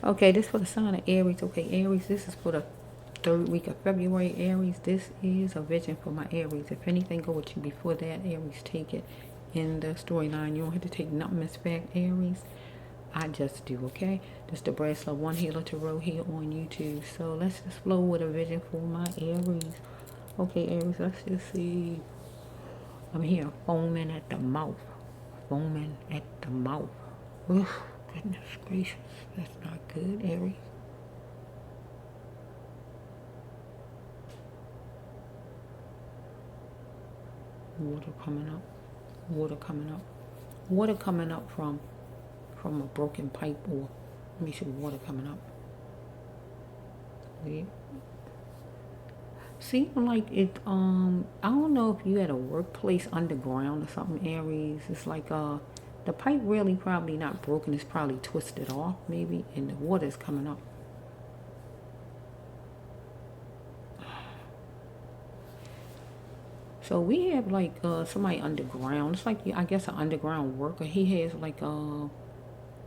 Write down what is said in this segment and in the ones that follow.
Okay, this for the sign of Aries. Okay, Aries, this is for the third week of February. Aries, this is a vision for my Aries. If anything go with you before that, Aries, take it. In the storyline, you don't have to take nothing as fact, Aries. I just do, okay? This the Bracelet One Healer Tarot here on YouTube. So let's just flow with a vision for my Aries. Okay, Aries, let's just see. I'm here foaming at the mouth. Foaming at the mouth. Oof, goodness gracious. That's not good, Aries. Water coming up. Water coming up. Water coming up from a broken pipe, or let me see, water coming up. Yeah. Seem like it, I don't know if you at a workplace underground or something, Aries. It's like the pipe really probably not broken, it's probably twisted off maybe, and the water is coming up. So we have like somebody underground. It's like, I guess, an underground worker. He has like the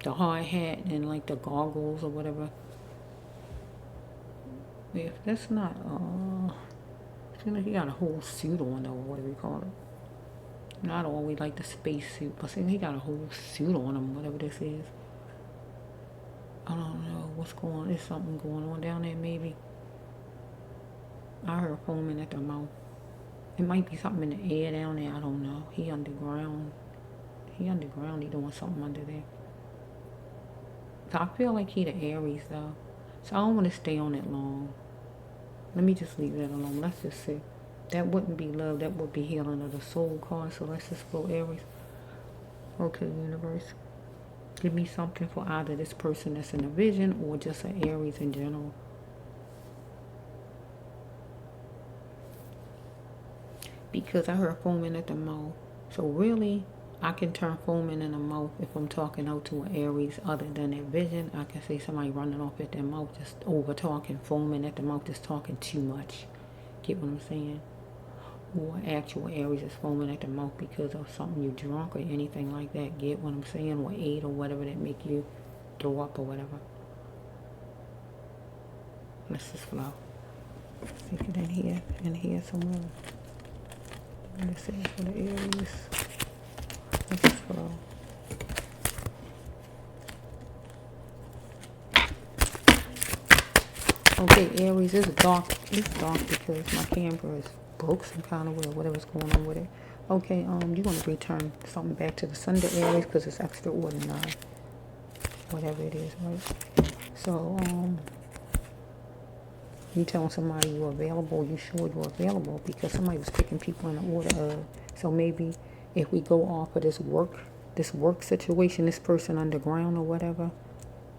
hard hat and like the goggles or whatever. If that's not I feel like he got a whole suit on, or whatever you call it. Not always like the space suit, but see, he got a whole suit on him, whatever this is. I don't know what's going on. There's something going on down there, maybe. I heard foaming at the mouth. It might be something in the air down there. I don't know. He underground. He underground. He doing something under there. So I feel like he the Aries, though. So I don't want to stay on it long. Let me just leave that alone. Let's just see. That wouldn't be love. That would be healing of the soul card. So let's just go Aries. Okay, universe. Give me something for either this person that's in a vision or just an Aries in general. Because I heard foaming at the mouth. So really, I can turn foaming in the mouth if I'm talking out to an Aries other than that vision. I can say somebody running off at their mouth, just over talking, foaming at the mouth, just talking too much. Get what I'm saying? Or actual Aries is foaming at the mouth because of something you drunk or anything like that. Get what I'm saying? Or ate or whatever that make you throw up or whatever. Let's just flow. See if it in here somewhere. Let's see for the Aries. Let's just flow. Okay, Aries, it's dark. It's dark because my camera is broke some kind of way, or whatever's going on with it. Okay, you're gonna return something back to the Sun to Aries because it's extraordinary. Whatever it is, right? So, you telling somebody you're available, you sure you're available, because somebody was picking people in the order of, so maybe if we go off of this work situation, this person underground or whatever,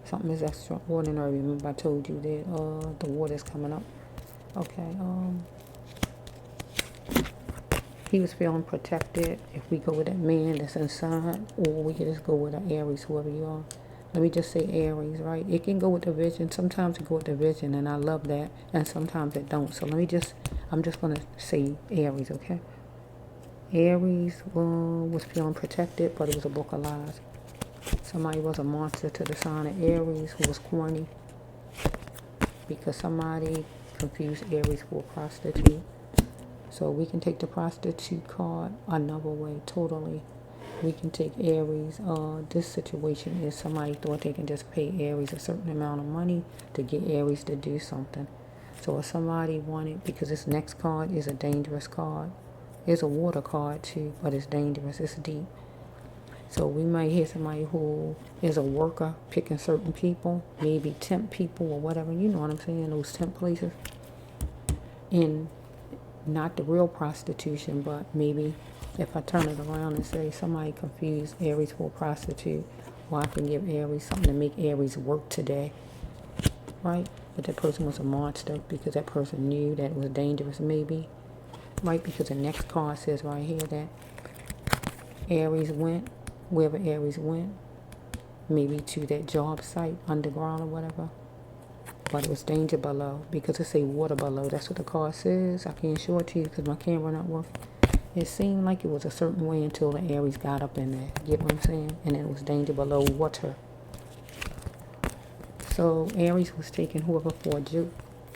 something is extraordinary. Remember I told you that the water's coming up. Okay, he was feeling protected. If we go with that man that's inside, or we can just go with an Aries, whoever you are. Let me just say Aries, right? It can go with the vision. Sometimes it go with the vision, and I love that. And sometimes it don't. So I'm just going to say Aries, okay? Aries was feeling protected, but it was a book of lies. Somebody was a monster to the sign of Aries who was corny. Because somebody confused Aries for a prostitute. So we can take the prostitute card another way, totally. We can take Aries. This situation is somebody thought they can just pay Aries a certain amount of money to get Aries to do something. So if somebody wanted, because this next card is a dangerous card. It's a water card too, but it's dangerous. It's deep. So we might hear somebody who is a worker picking certain people, maybe temp people or whatever. You know what I'm saying? Those temp places. And not the real prostitution, but maybe if I turn it around and say somebody confused Aries for a prostitute, or I can give Aries something to make Aries work today, right? But that person was a monster because that person knew that it was dangerous, maybe, right? Because the next card says right here that Aries went, wherever Aries went, maybe to that job site, underground or whatever. But it was danger below, because it say water below. That's what the card says. I can't show it to you because my camera not working. It seemed like it was a certain way until the Aries got up in there. Get what I'm saying? And it was danger below water. So Aries was taking whoever for a juke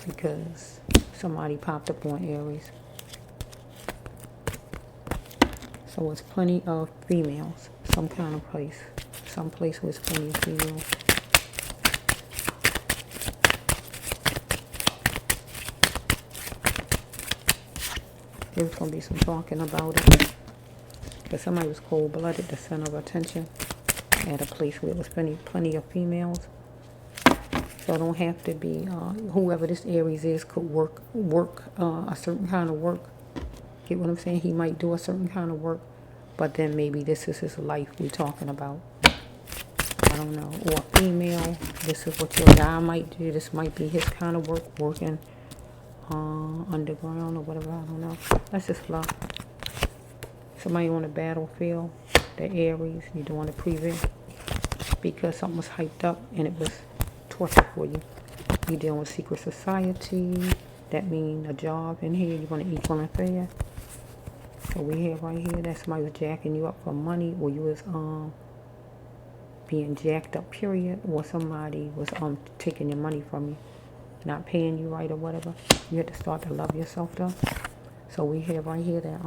because somebody popped up on Aries. So it's plenty of females, some kind of place, some place with plenty of females. There's going to be some talking about it because somebody was cold-blooded, the center of attention, at a place where there was plenty of females. So it don't have to be, whoever this Aries is could work a certain kind of work. Get what I'm saying? He might do a certain kind of work, but then maybe this is his life we're talking about. I don't know. Or female, this is what your guy might do. This might be his kind of work, working underground or whatever. I don't know. That's just fluff. Somebody on the battlefield, the Aries, you're doing a preview because something was hyped up and it was torture for you. You're dealing with secret society. That means a job in here. You're going to equal and fair. So we have right here that somebody was jacking you up for money, or you was being jacked up, period, or somebody was taking your money from you, not paying you right or whatever. You had to start to love yourself though. So we have right here that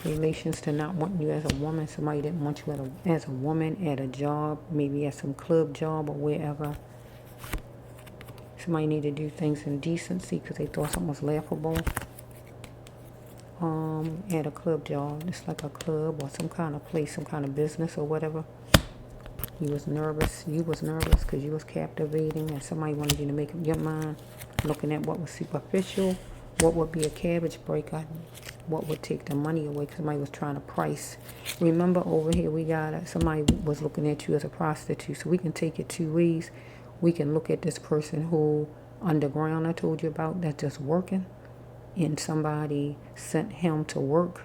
relations to not wanting you as a woman. Somebody didn't want you as a woman at a job, maybe at some club job or wherever. Somebody need to do things in decency because they thought something was laughable. At a club job, it's like a club or some kind of place, some kind of business or whatever. You was nervous because you was captivating and somebody wanted you to make up your mind, looking at what was superficial, what would be a cabbage breaker, what would take the money away because somebody was trying to price. Remember over here we got somebody was looking at you as a prostitute, so we can take it two ways. We can look at this person who underground I told you about that's just working, and somebody sent him to work,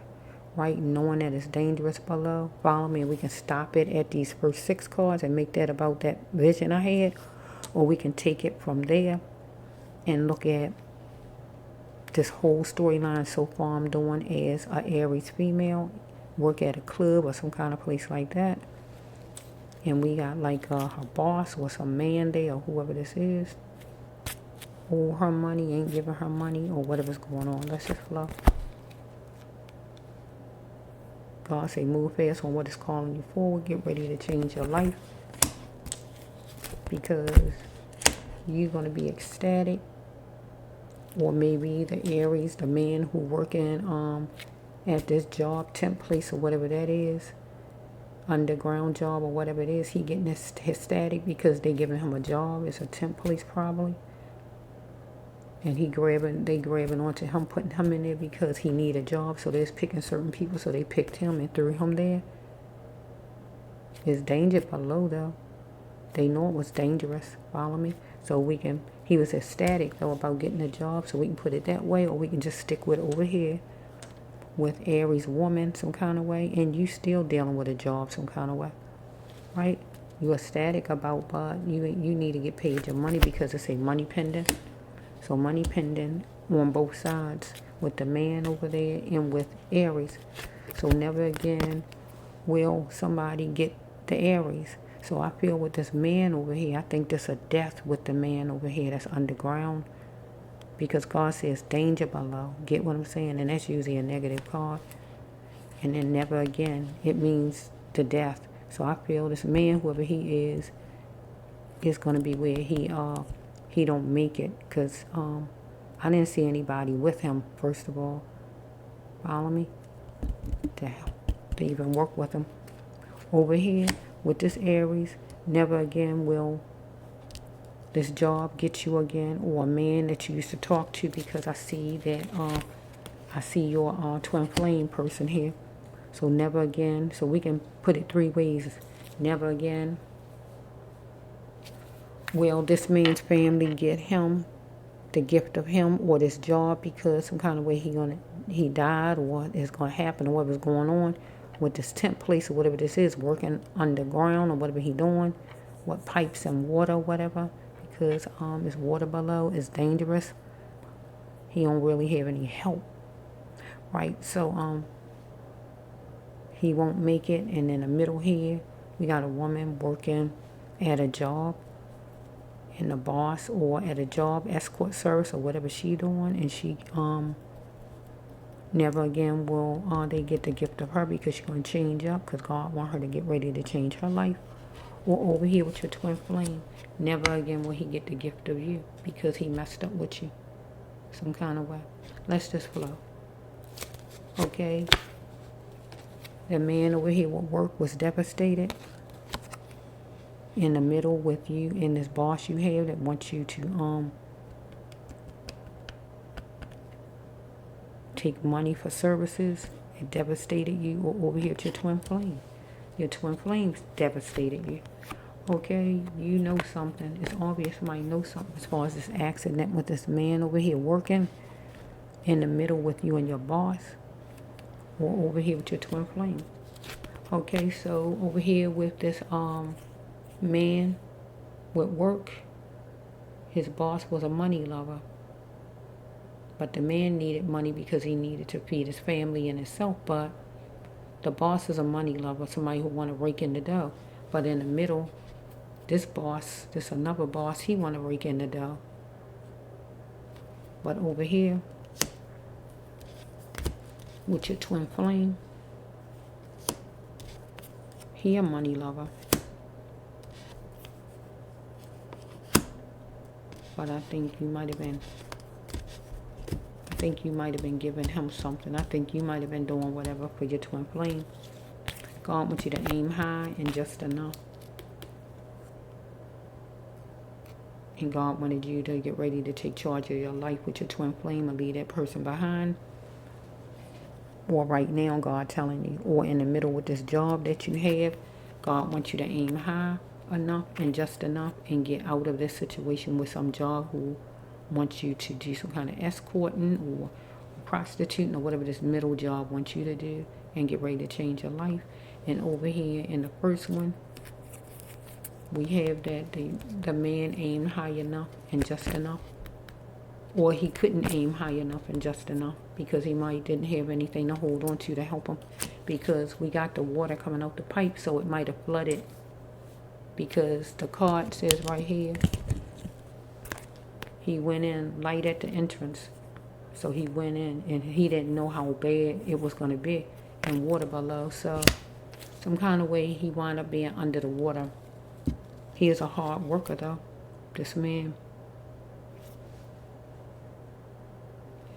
right, knowing that it's dangerous below. Follow me, and we can stop it at these first 6 cards and make that about that vision I had, or we can take it from there and look at this whole storyline so far I'm doing as a Aries female, work at a club or some kind of place like that, and we got like her boss or some man there or whoever this is, or her money, ain't giving her money, or whatever's going on. Let's just fluff. God say move fast on what is calling you forward. Get ready to change your life because you're going to be ecstatic. Or maybe the Aries, the man who working at this job, temp place or whatever that is, underground job or whatever it is, he getting ecstatic because they giving him a job. It's a temp place probably. And they grabbing onto him, putting him in there because he need a job. So they're picking certain people, so they picked him and threw him there. It's danger below though. They know it was dangerous. Follow me? So he was ecstatic though about getting a job, so we can put it that way, or we can just stick with over here with Aries woman some kind of way, and you still dealing with a job some kind of way, right? You ecstatic about, but you need to get paid your money because it's a money pendant. So money pending on both sides with the man over there and with Aries. So never again will somebody get the Aries. So I feel with this man over here, I think there's a death with the man over here that's underground. Because God says danger below. Get what I'm saying? And that's usually a negative card. And then never again. It means the death. So I feel this man, whoever he is going to be where he don't make it, because I didn't see anybody with him, first of all. Follow me? To even work with him. Over here, with this Aries, never again will this job get you again, or a man that you used to talk to, because I see that, I see your twin flame person here. So never again, so we can put it 3 ways. Never again will this man's family get him the gift of him or this job because some kind of way he died, or is going to happen, or whatever's going on with this temp place or whatever this is, working underground or whatever he doing, what pipes and water, whatever, because it's water below, it's dangerous. He don't really have any help, right? So he won't make it. And in the middle here, we got a woman working at a job, and the boss, or at a job escort service or whatever she doing, and she never again will they get the gift of her, because she's going to change up, because God want her to get ready to change her life. Or over here with your twin flame, never again will he get the gift of you, because he messed up with you some kind of way. Let's just flow. Okay. The man over here with work was devastated. In the middle with you and this boss you have that wants you to take money for services. It devastated you. Or over here at your twin flame. Your twin flames devastated you. Okay, you know something. It's obvious somebody knows something as far as this accident with this man over here working in the middle with you and your boss. Or over here with your twin flame. Okay, so over here with this man with work, his boss was a money lover. But the man needed money because he needed to feed his family and himself. But the boss is a money lover, somebody who want to rake in the dough. But in the middle, this boss, this another boss, he want to rake in the dough. But over here, with your twin flame, he a money lover. But I think you might have been giving him something. I think you might have been doing whatever for your twin flame. God wants you to aim high and just enough. And God wanted you to get ready to take charge of your life with your twin flame and leave that person behind. Or right now, God telling you, or in the middle with this job that you have, God wants you to aim high enough and just enough and get out of this situation with some job who wants you to do some kind of escorting or prostituting or whatever this middle job wants you to do, and get ready to change your life. And over here in the first one, we have that the man aimed high enough and just enough. Or he couldn't aim high enough and just enough because he might didn't have anything to hold on to help him, because we got the water coming out the pipe, so it might have flooded, because the card says right here he went in light at the entrance. So he went in and he didn't know how bad it was going to be, and water below. So some kind of way he wound up being under the water. He is a hard worker though, this man.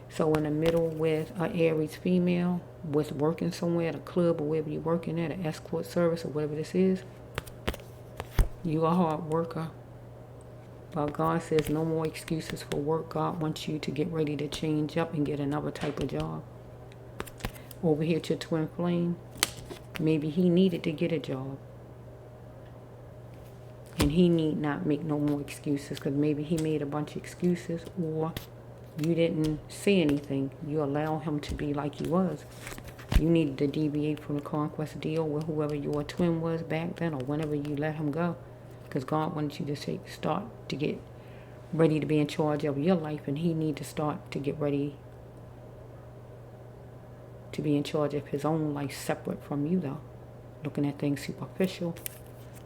So in the middle with an Aries female, with working somewhere at a club or wherever you're working at, an escort service or whatever this is, you a hard worker. But God says no more excuses for work. God wants you to get ready to change up and get another type of job. Over here to your twin flame, maybe he needed to get a job. And he need not make no more excuses, because maybe he made a bunch of excuses, or you didn't say anything. You allow him to be like he was. You needed to deviate from the conquest deal with whoever your twin was back then, or whenever you let him go. Because God wants you to start to get ready to be in charge of your life, and he need to start to get ready to be in charge of his own life separate from you though. Looking at things superficial.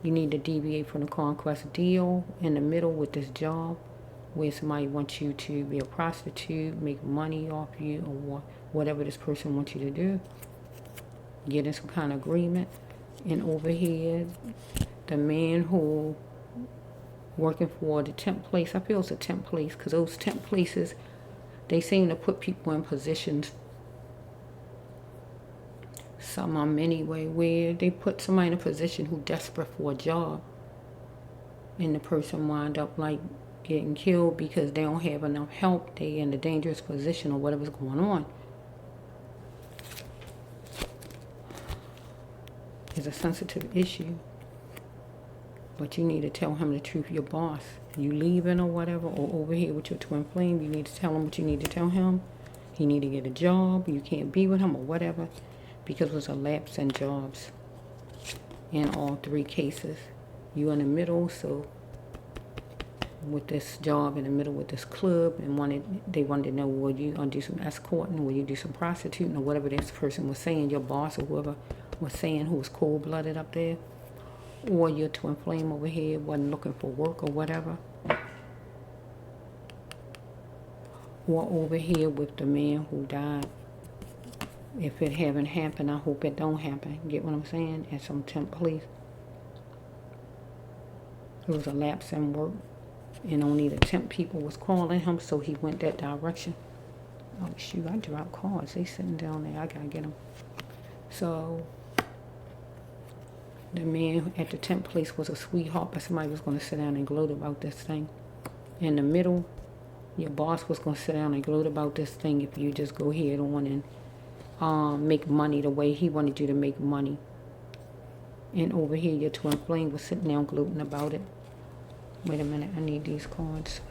You need to deviate from the conquest deal in the middle with this job, where somebody wants you to be a prostitute, make money off you, or whatever this person wants you to do. Get in some kind of agreement. And over here, the man who working for the temp place, I feel it's a temp place, because those temp places, they seem to put people in positions, some of them anyway, where they put somebody in a position who desperate for a job, and the person wind up like getting killed because they don't have enough help. They in a dangerous position or whatever's going on. It's a sensitive issue, but you need to tell him the truth, your boss. You leaving or whatever, or over here with your twin flame, you need to tell him what you need to tell him. He need to get a job. You can't be with him or whatever, because there's a lapse in jobs in all three cases. You in the middle, so with this job in the middle with this club, and they wanted to know, will you do some escorting, will you do some prostituting, or whatever this person was saying, your boss or whoever was saying who was cold-blooded up there, or your twin flame over here wasn't looking for work or whatever, or over here with the man who died. If it haven't happened, I hope it don't happen. Get what I'm saying? At some temp police. It was a lapse in work, and only the temp people was calling him, so he went that direction. Oh shoot, I dropped cards. They sitting down there. I gotta get them. So the man at the temp place was a sweetheart, but somebody was going to sit down and gloat about this thing. In the middle, your boss was going to sit down and gloat about this thing if you just go ahead on and make money the way he wanted you to make money. And over here, your twin flame was sitting down gloating about it. Wait a minute, I need these cards.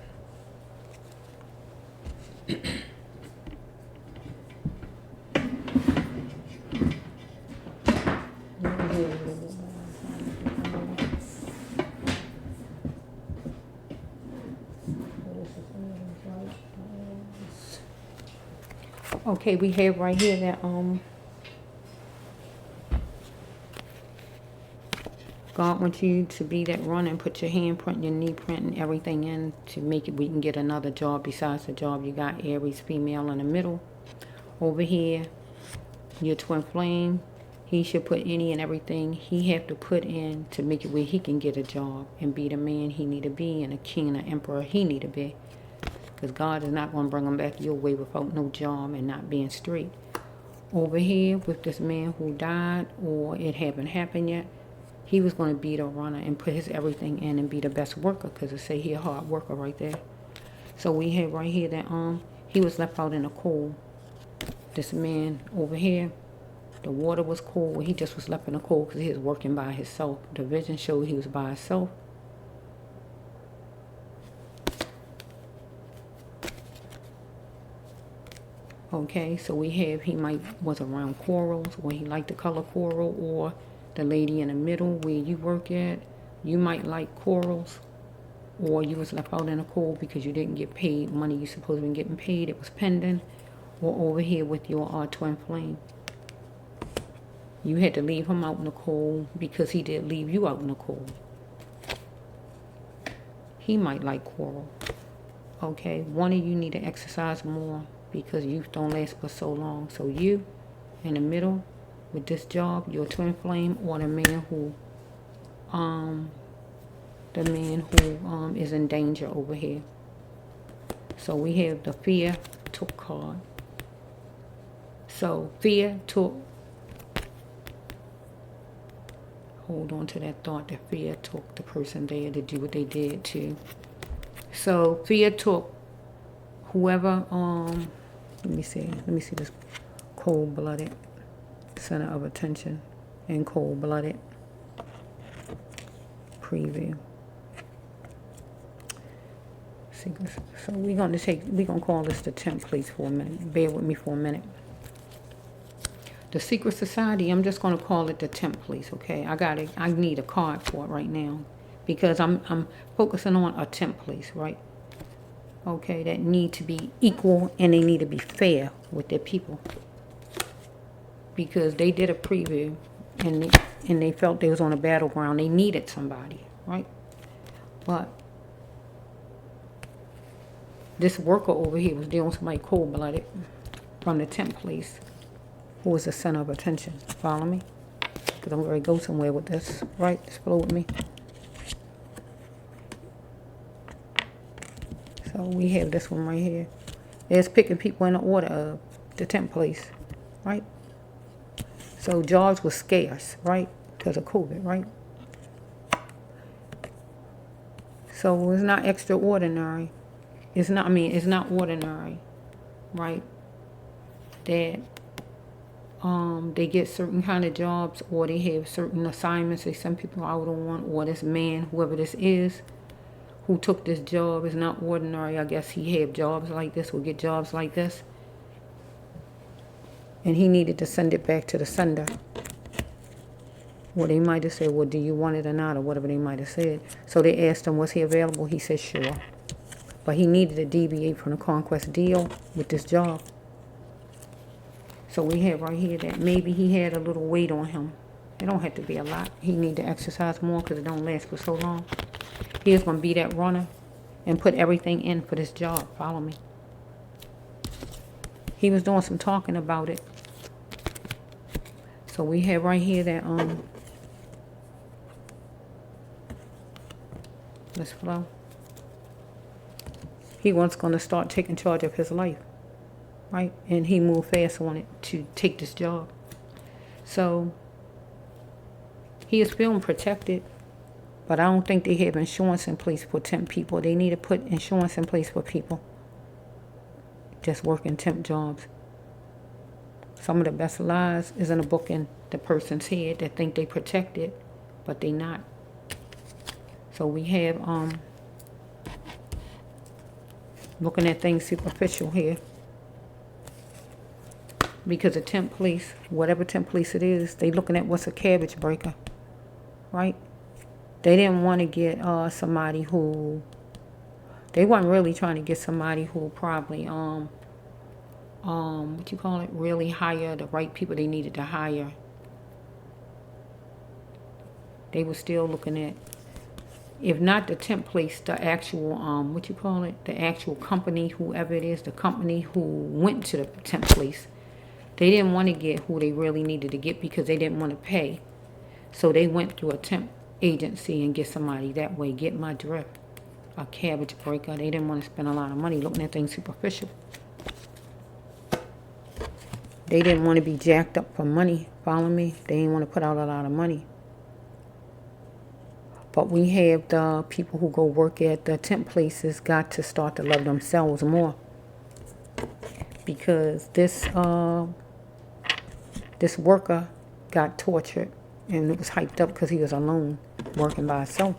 Okay, we have right here that God wants you to be that runner and put your handprint, your knee print, and everything in to make it. We can get another job besides the job you got. Aries female in the middle. Over here, your twin flame. He should put any and everything he have to put in to make it where he can get a job and be the man he need to be and a king and an emperor he need to be. Because God is not going to bring him back your way without no job and not being straight. Over here with this man who died, or it haven't happened yet, he was going to be the runner and put his everything in and be the best worker, because it say he a hard worker right there. So we have right here that he was left out in the cold. This man over here, the water was cold. He just was left in the cold because he was working by himself. The vision showed he was by himself. Okay, so we have he was around corals, or he liked the color coral, or the lady in the middle where you work at, you might like corals, or you was left out in the cold because you didn't get paid money you supposed to be getting paid. It was pending. Or over here with your twin flame, you had to leave him out in the cold because he did leave you out in the cold. He might like coral. Okay, one of you need to exercise more because youth don't last for so long. So you in the middle with this job, your twin flame, or the man who is in danger over here. So we have the fear took card. So fear took, hold on to that thought, that fear took the person there to do what they did too. So fear took whoever, let me see this cold-blooded, center of attention, and cold-blooded preview. So we're gonna call this the temp, please, for a minute. Bear with me for a minute. The secret society, I'm just gonna call it the temp, please, okay? I need a card for it right now because I'm focusing on a temp, please, right? Okay, that need to be equal and they need to be fair with their people. Because they did a preview and they felt they was on a battleground. They needed somebody, right? But this worker over here was dealing with somebody cold-blooded from the temp place who was the center of attention. Follow me? Because I'm going to go somewhere with this, right? Just flow with me. So we have this one right here. It's picking people in the order of the temp place, right? So jobs was scarce, right? Because of COVID, right? So it's not extraordinary. It's not ordinary, right? That they get certain kind of jobs, or they have certain assignments they send people out on, or this man, whoever this is, who took this job is not ordinary. I guess he had jobs like this, or get jobs like this. And he needed to send it back to the sender. Or they might have said, well, do you want it or not, or whatever they might have said. So they asked him, was he available? He said, sure. But he needed to deviate from the conquest deal with this job. So we have right here that maybe he had a little weight on him. It don't have to be a lot. He need to exercise more because it don't last for so long. He is going to be that runner and put everything in for this job. Follow me. He was doing some talking about it. So we have right here that, let's flow. He was going to start taking charge of his life, right? And he moved fast on it to take this job. So he is feeling protected, but I don't think they have insurance in place for temp people. They need to put insurance in place for people just working temp jobs. Some of the best lies is in a book in the person's head that think they protected, but they not. So we have looking at things superficial here. Because the temp police, whatever temp police it is, they looking at what's a cabbage breaker, right? They didn't want to get somebody who, they weren't really trying to get somebody who probably what you call it, really hire the right people they needed to hire. They were still looking at, if not the temp place, the actual what you call it, the actual company, whoever it is, the company who went to the temp place. They didn't want to get who they really needed to get because they didn't want to pay. So they went through a temp agency and get somebody that way. Get my drift. A cabbage breaker. They didn't want to spend a lot of money looking at things superficial. They didn't want to be jacked up for money. Follow me? They didn't want to put out a lot of money. But we have the people who go work at the temp places got to start to love themselves more. Because this worker got tortured and it was hyped up because he was alone working by himself.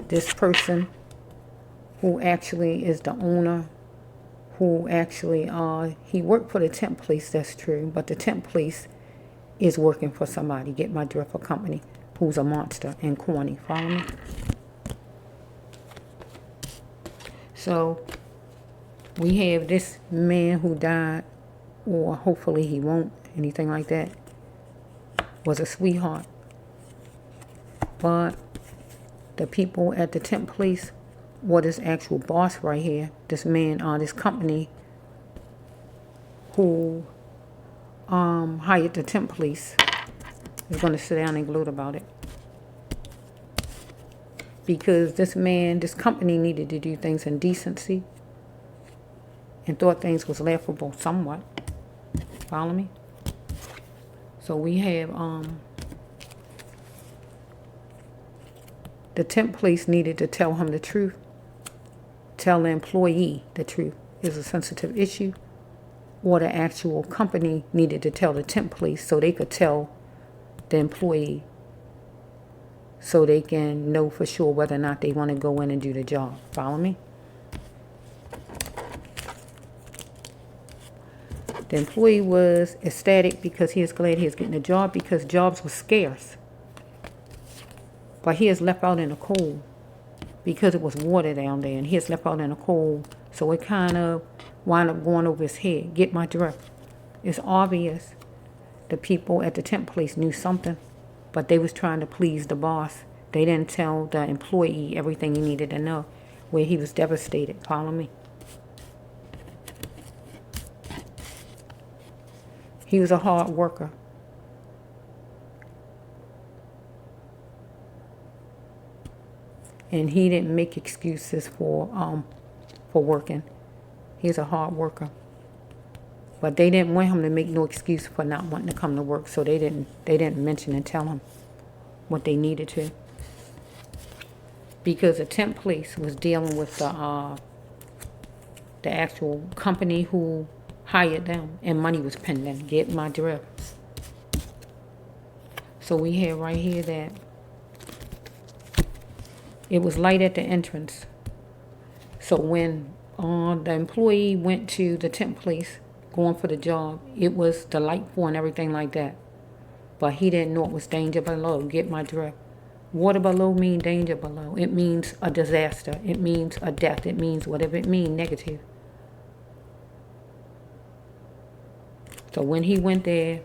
This person who actually is the owner, who actually he worked for the temp place, that's true, but the temp place is working for somebody, get my drift, a company who's a monster and corny. Follow me? So we have this man who died, or hopefully he won't, anything like that, was a sweetheart. But the people at the temp place, or this actual boss right here, this man, this company who hired the temp police, is going to sit down and gloat about it. Because this man, this company needed to do things in decency and thought things was laughable somewhat. Follow me? So we have the temp police needed to tell him the truth. Tell the employee the truth. Is a sensitive issue. Or the actual company needed to tell the temp police so they could tell the employee so they can know for sure whether or not they want to go in and do the job. Follow me? The employee was ecstatic because he is glad he is getting a job because jobs were scarce. But he is left out in the cold because it was water down there and he is left out in the cold. So it kind of wound up going over his head. Get my drift. It's obvious the people at the temp place knew something, but they was trying to please the boss. They didn't tell the employee everything he needed to know, where he was devastated. Follow me? He was a hard worker. And he didn't make excuses for working. He's a hard worker. But they didn't want him to make no excuse for not wanting to come to work, so they didn't mention and tell him what they needed to. Because the temp police was dealing with the actual company who hired them, and money was pending. Get my drift. So we have right here that it was light at the entrance. So when the employee went to the temp place going for the job, it was the light for and everything like that. But he didn't know it was danger below. Get my drift. Water below means danger below. It means a disaster. It means a death. It means whatever it means, negative. So when he went there,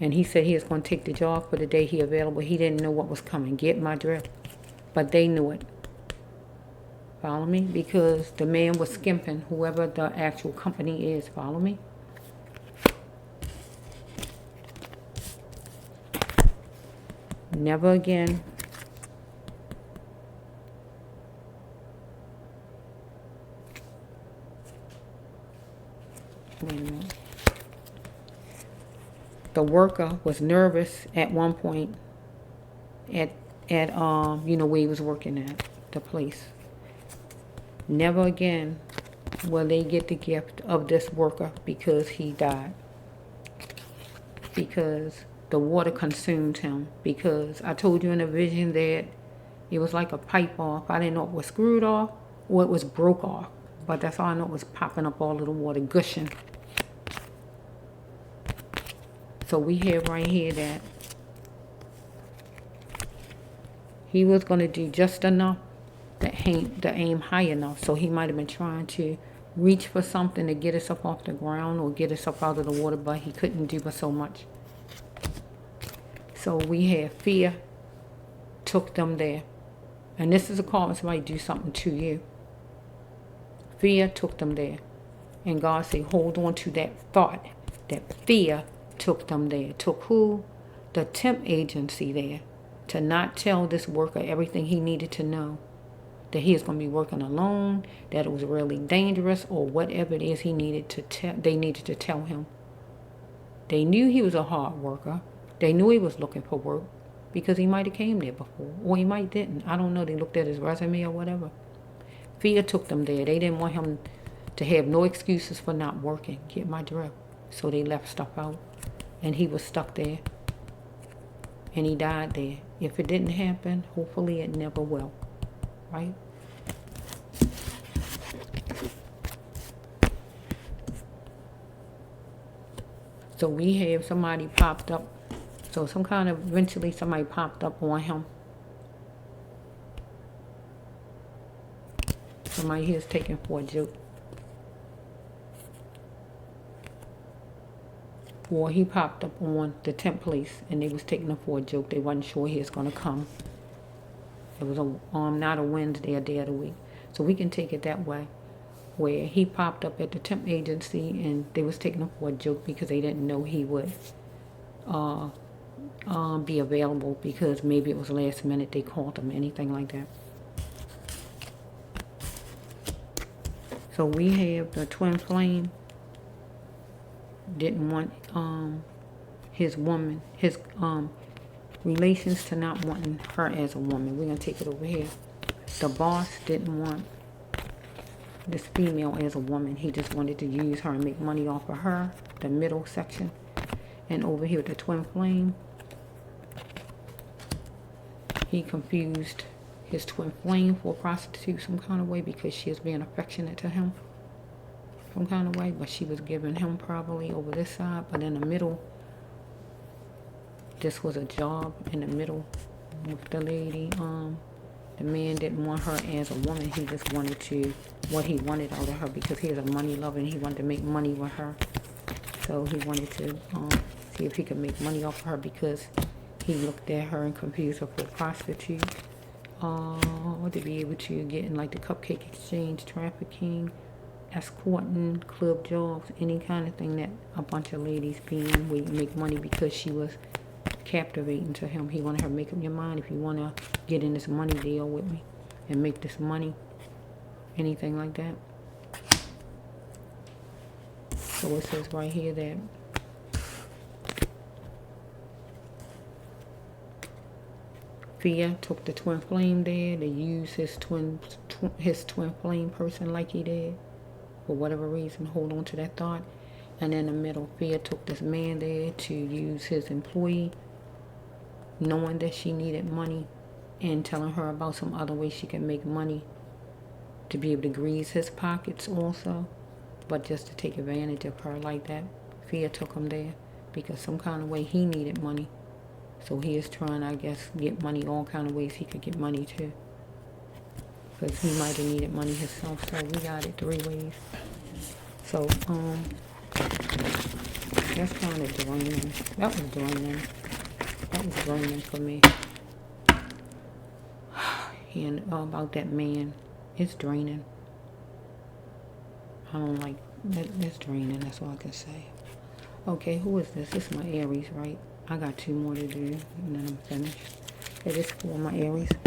And he said he was going to take the job for the day he available. He didn't know what was coming. Get my drift. But they knew it. Follow me? Because the man was skimping whoever the actual company is. Follow me? Never again. Wait a minute. The worker was nervous at one point at you know, where he was working at, the place. Never again will they get the gift of this worker because he died. Because the water consumed him. Because I told you in the vision that it was like a pipe off. I didn't know it was screwed off or it was broke off. But that's all I know, it was popping up all of the water, gushing. So we have right here that he was going to do just enough to aim high enough. So he might have been trying to reach for something to get us up off the ground or get us up out of the water, but he couldn't do but so much. So we have fear took them there. And this is a call when somebody do something to you. Fear took them there. And God said, hold on to that thought. That fear took them there. Took who? The temp agency there. To not tell this worker everything he needed to know. That he was going to be working alone. That it was really dangerous. Or whatever it is he needed to tell. They needed to tell him. They knew he was a hard worker. They knew he was looking for work. Because he might have came there before. Or he might didn't. I don't know. They looked at his resume or whatever. Fear took them there. They didn't want him to have no excuses for not working. Get my drift. So they left stuff out. And he was stuck there. And he died there. If it didn't happen, hopefully it never will. Right? So we have somebody popped up. So some kind of, eventually somebody popped up on him. Somebody here is taken for a joke. Or he popped up on the temp place and they was taking him for a joke. They wasn't sure he was going to come. It was not a Wednesday, a day of the week. So we can take it that way. Where he popped up at the temp agency and they was taking him for a joke because they didn't know he would be available because maybe it was last minute they called him, anything like that. So we have the twin flame didn't want his relations to not wanting her as a woman. We're going to take it over here. The boss didn't want this female as a woman. He just wanted to use her and make money off of her, the middle section. And over here, the twin flame, he confused his twin flame for a prostitute some kind of way because she was being affectionate to him some kind of way, but she was giving him probably over this side. But in the middle, this was a job in the middle with the lady. The man didn't want her as a woman. He just wanted to, what he wanted out of her, because he was a money lover and he wanted to make money with her. So he wanted to see if he could make money off of her because he looked at her and confused her for a prostitute. To be able to get in like the cupcake exchange, trafficking, escorting, club jobs, any kind of thing that a bunch of ladies be in where you make money because she was captivating to him. He wanted her to make up your mind if you want to get in this money deal with me and make this money, anything like that. So it says right here that fear took the twin flame there to use his twin flame person like he did for whatever reason. Hold on to that thought. And in the middle, fear took this man there to use his employee, knowing that she needed money and telling her about some other way she can make money to be able to grease his pockets also, but just to take advantage of her like that. Fear took him there because some kind of way he needed money. So he is trying, I guess, get money all kind of ways he could get money too. Because he might have needed money himself. So we got it 3 ways. So, That's kind of draining. That was draining. That was draining for me. And about that man, it's draining. I don't like that. That's draining. That's all I can say. Okay, who is this? This is my Aries, right? I got 2 more to do, and then I'm finished. Okay, this is for my Aries.